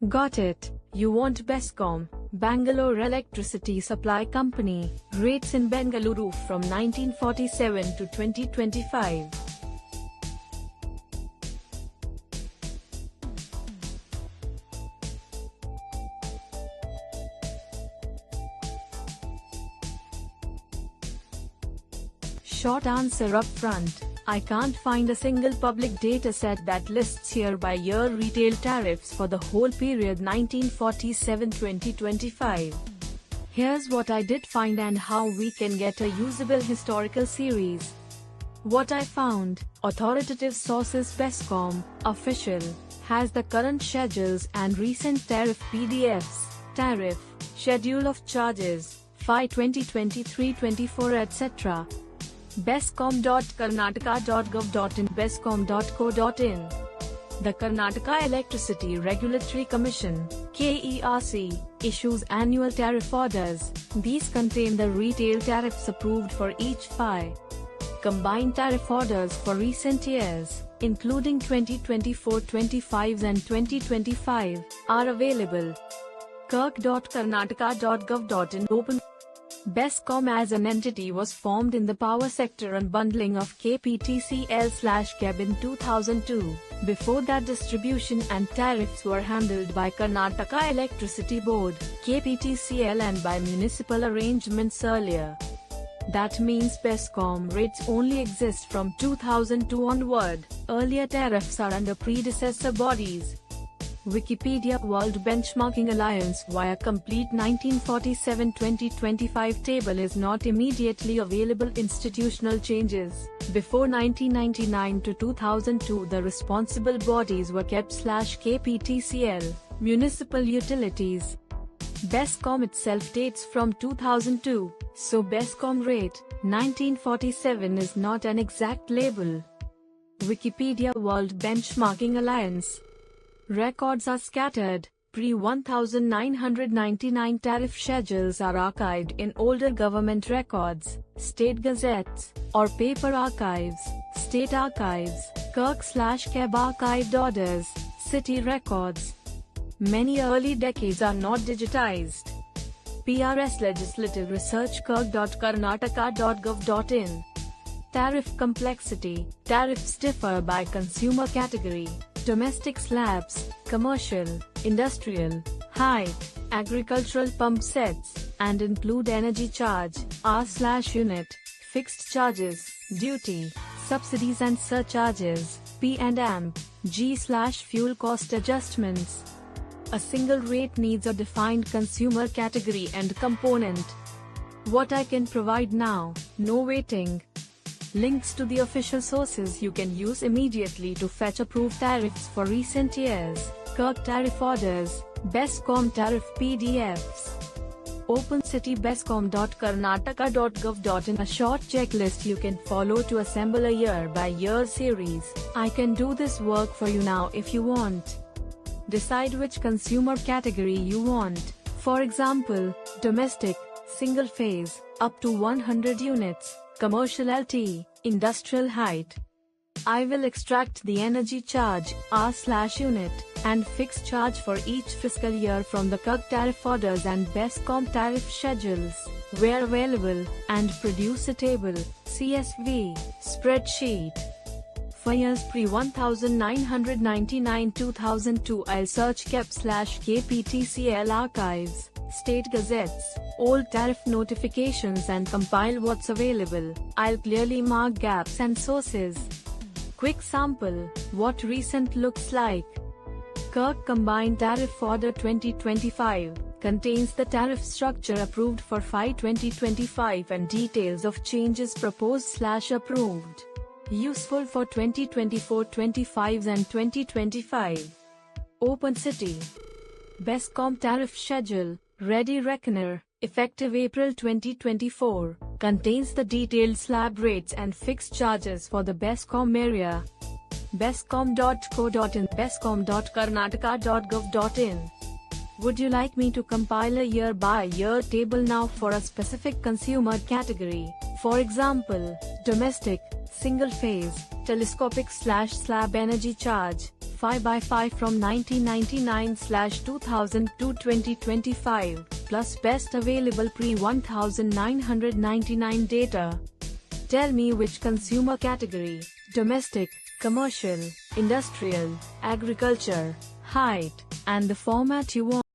Got it. You want Bescom, Bangalore Electricity Supply Company, rates in Bengaluru from 1947 to 2025. Short answer up front. I can't find a single public data set that lists year-by-year retail tariffs for the whole period 1947-2025. Here's what I did find and how we can get a usable historical series. What I found: authoritative sources. Bescom, official, has the current schedules and recent tariff PDFs, tariff, schedule of charges, FY 2023-24 etc. Bescom.karnataka.gov.in, bescom.co.in. The Karnataka Electricity Regulatory Commission (KERC) issues annual tariff orders. These contain the retail tariffs approved for each FY. Combined tariff orders for recent years, including 2024-25 and 2025, are available. kirk.karnataka.gov.in. Open. Bescom as an entity was formed in the power sector unbundling of KPTCL/KEB in 2002. Before that, distribution and tariffs were handled by Karnataka Electricity Board (KPTCL) and by municipal arrangements earlier. That means Bescom rates only exist from 2002 onward. Earlier tariffs are under predecessor bodies. Wikipedia World Benchmarking Alliance via complete 1947-2025 table is not immediately available. Institutional changes. Before 1999 to 2002, the responsible bodies were KEB/KPTCL, municipal utilities. Bescom itself dates from 2002, so Bescom rate 1947 is not an exact label. Wikipedia World Benchmarking Alliance. Records are scattered. Pre-1999 tariff schedules are archived in older government records, state gazettes, or paper archives, state archives, KERC/KEB archived orders, city records. Many early decades are not digitized. PRS Legislative Research. kirk.karnataka.gov.in. Tariff complexity. Tariffs differ by consumer category. Domestic slabs, commercial, industrial, height, agricultural pump sets, and include energy charge, R/unit, fixed charges, duty, subsidies and surcharges, P&M, G/fuel cost adjustments. A single rate needs a defined consumer category and component. What I can provide now: no waiting. Links to the official sources you can use immediately to fetch approved tariffs for recent years: KERC tariff orders, Bescom tariff PDFs. Open City. Bescom.karnataka.gov.in. A short checklist you can follow to assemble a year-by-year series. I can do this work for you now if you want. Decide which consumer category you want. For example, domestic, single phase, up to 100 units. Commercial LT, industrial height. I will extract the energy charge, R/unit, and fixed charge for each fiscal year from the KERC tariff orders and Bescom tariff schedules, where available, and produce a table, CSV, spreadsheet. For years pre-1999-2002, I'll search KEB/KPTCL archives, state gazettes, old tariff notifications and compile what's available. I'll clearly mark gaps and sources. Quick sample: what recent looks like. KERC Combined Tariff Order 2025 contains the tariff structure approved for FY 2025 and details of changes proposed/approved. Useful for 2024-25 and 2025. Open City. Bescom Tariff Schedule, Ready Reckoner, effective April 2024, contains the detailed slab rates and fixed charges for the Bescom area. Bescom.co.in, bescom.karnataka.gov.in. Would you like me to compile a year-by-year table now for a specific consumer category? For example, domestic, single phase, telescopic/slab energy charge, 5x5 from 1999/2000 to 2025, plus best available pre-1999 data. Tell me which consumer category: domestic, commercial, industrial, agriculture, height, and the format you want.